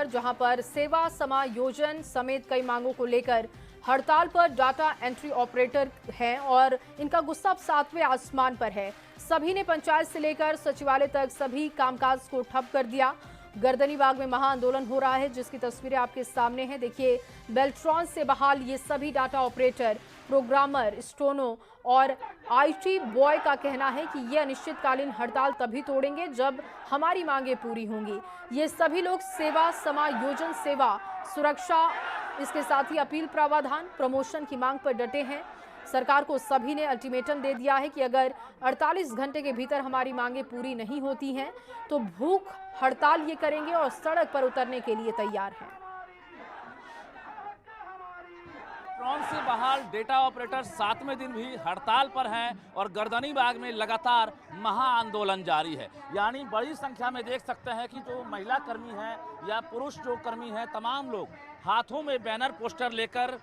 खबर, जहां पर सेवा समायोजन समेत कई मांगों को लेकर हड़ताल पर डाटा एंट्री ऑपरेटर हैं और इनका गुस्सा अब 7वें आसमान पर है। सभी ने पंचायत से लेकर सचिवालय तक सभी कामकाज को ठप कर दिया। गर्दनीबाग में महाआंदोलन हो रहा है, जिसकी तस्वीरें आपके सामने हैं। देखिए, बेल्ट्रॉन से बहाल ये सभी डाटा ऑपरेटर, प्रोग्रामर, स्टोनो और आईटी बॉय का कहना है कि ये अनिश्चितकालीन हड़ताल तभी तोड़ेंगे जब हमारी मांगें पूरी होंगी। ये सभी लोग सेवा समायोजन, सेवा सुरक्षा, इसके साथ ही अपील प्रावधान, प्रमोशन की मांग पर डटे हैं। सरकार को सभी ने अल्टीमेटम दे दिया है कि अगर 48 घंटे के भीतर हमारी मांगें पूरी नहीं होती हैं तो भूख हड़ताल ये करेंगे और सड़क पर उतरने के लिए तैयार हैं। बेल्ट्रॉन से बहाल डेटा ऑपरेटर 7वें दिन भी हड़ताल पर हैं और गर्दनीबाग में लगातार महाआंदोलन जारी है। यानी बड़ी संख्या में देख सकते हैं कि जो महिला कर्मी हैं या पुरुष जो कर्मी हैं, तमाम लोग हाथों में बैनर पोस्टर लेकर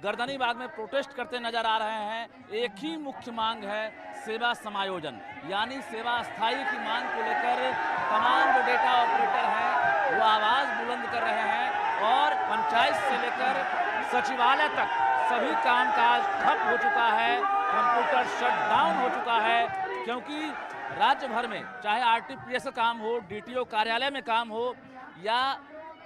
गर्दनीबाग में प्रोटेस्ट करते नजर आ रहे हैं। एक ही मुख्य मांग है, सेवा समायोजन, यानी सेवा स्थायी की मांग को लेकर तमाम जो डेटा ऑपरेटर हैं वो आवाज़ बुलंद कर रहे हैं और पंचायत से लेकर सचिवालय तक सभी कामकाज ठप हो चुका है, कंप्यूटर शटडाउन हो चुका है, क्योंकि राज्य भर में चाहे आरटीपीएस का काम हो, डीटीओ कार्यालय में काम हो या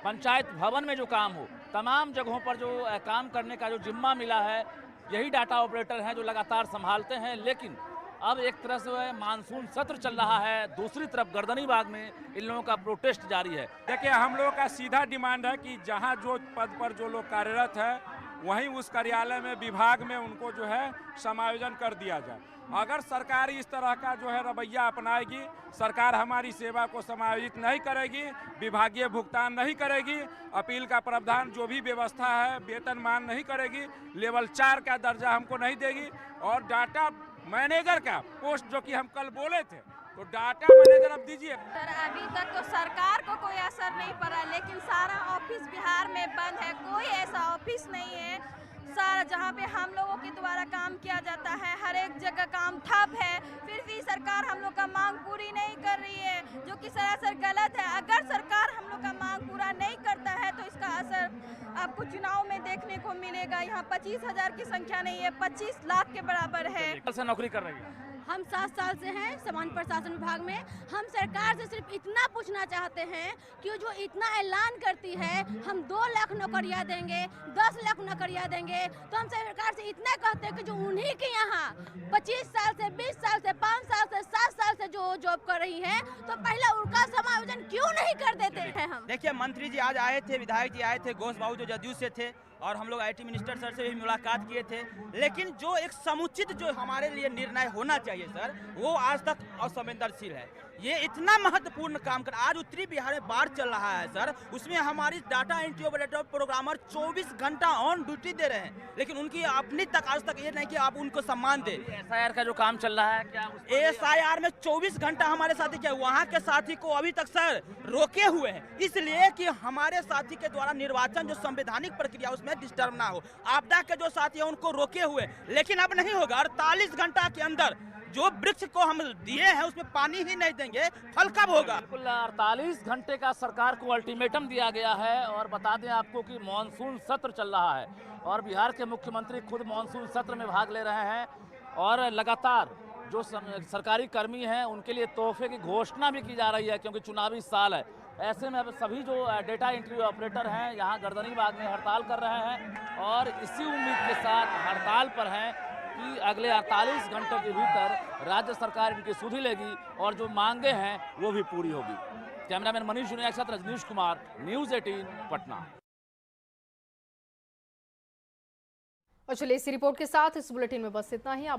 पंचायत भवन में जो काम हो, तमाम जगहों पर जो काम करने का जो जिम्मा मिला है, यही डाटा ऑपरेटर हैं जो लगातार संभालते हैं। लेकिन अब एक तरह से मानसून सत्र चल रहा है, दूसरी तरफ गर्दनीबाग में इन लोगों का प्रोटेस्ट जारी है। देखिए, हम लोगों का सीधा डिमांड है कि जहां जो पद पर जो लोग कार्यरत है वहीं उस कार्यालय में, विभाग में उनको जो है समायोजन कर दिया जाए। अगर सरकार इस तरह का जो है रवैया अपनाएगी, सरकार हमारी सेवा को समायोजित नहीं करेगी, विभागीय भुगतान नहीं करेगी, अपील का प्रावधान जो भी व्यवस्था है वेतनमान नहीं करेगी, लेवल 4 का दर्जा हमको नहीं देगी और डाटा मैनेजर का पोस्ट जो कि हम कल बोले थे, तो डाटा मैनेजर अब दीजिए। सर, अभी तक तो सरकार को कोई असर नहीं पड़ा, लेकिन सारा ऑफिस बिहार में बंद है। कोई ऐसा ऑफिस नहीं है सारा जहां पे हम लोगों के द्वारा काम किया जाता है। हर एक जगह काम ठप है, फिर भी सरकार हम लोग का मांग पूरी नहीं कर रही है, जो कि सरासर गलत है। अगर सरकार हम लोग का मांग पूरा नहीं करता है तो इसका असर आपको चुनाव में देखने को मिलेगा। यहाँ 25,000 की संख्या नहीं है, 25 लाख के बराबर है। कल से नौकरी कर रही है। हम 7 साल से हैं सामान्य प्रशासन विभाग में। हम सरकार से सिर्फ इतना पूछना चाहते हैं कि जो इतना ऐलान करती है हम 2 लाख नौकरियां देंगे, 10 लाख नौकरियां देंगे, तो हम सरकार से इतना कहते हैं कि जो उन्हीं के यहाँ 25 साल से, 20 साल से, 5 साल से, 7 साल से जो जॉब कर रही हैं, तो पहले उनका समायोजन क्यों नहीं कर देते हैं हम। देखिए, मंत्री जी आज आए थे, विधायक जी आए थे, घोष बाबू जो जदयू से थे, और हम लोग आईटी मिनिस्टर सर से भी मुलाकात किए थे। लेकिन जो एक समुचित जो हमारे लिए निर्णय होना चाहिए सर, वो आज तक असंवेदनशील है। ये इतना महत्वपूर्ण काम कर, आज उत्तरी बिहार में बाढ़ चल रहा है सर, उसमें हमारी डाटा एंट्री ऑपरेटर प्रोग्रामर 24 घंटा ऑन ड्यूटी दे रहे हैं, लेकिन उनकी अपनी तक आज तक ये नहीं कि आप उनको सम्मान दे। एसआईआर का जो काम चल रहा है, क्या एसआईआर में 24 घंटा हमारे साथी क्या, वहाँ के साथी को अभी तक सर रोके हुए हैं, इसलिए कि हमारे साथी के द्वारा निर्वाचन जो संवैधानिक प्रक्रिया उसमें डिस्टर्ब ना हो। आपदा के जो साथी है उनको रोके हुए, लेकिन अब नहीं होगा। 48 घंटा के अंदर जो वृक्ष को हम दिए हैं उसमें पानी ही नहीं देंगे, फल कब होगा? बिल्कुल 48 घंटे का सरकार को अल्टीमेटम दिया गया है। और बता दें आपको कि मानसून सत्र चल रहा है और बिहार के मुख्यमंत्री खुद मानसून सत्र में भाग ले रहे हैं और लगातार जो सरकारी कर्मी हैं उनके लिए तोहफे की घोषणा भी की जा रही है, क्योंकि चुनावी साल है। ऐसे में अब सभी जो डेटा एंट्री ऑपरेटर हैं यहाँ गर्दनीबाग में हड़ताल कर रहे हैं और इसी उम्मीद के साथ हड़ताल पर हैं कि अगले 48 घंटे के भीतर राज्य सरकार इनकी सुधि लेगी और जो मांगे हैं वो भी पूरी होगी। कैमरामैन मनीष जुनिया के साथ रजनीश कुमार, न्यूज़ 18 पटना। और चलिए, इसी रिपोर्ट के साथ इस बुलेटिन में बस इतना ही। आप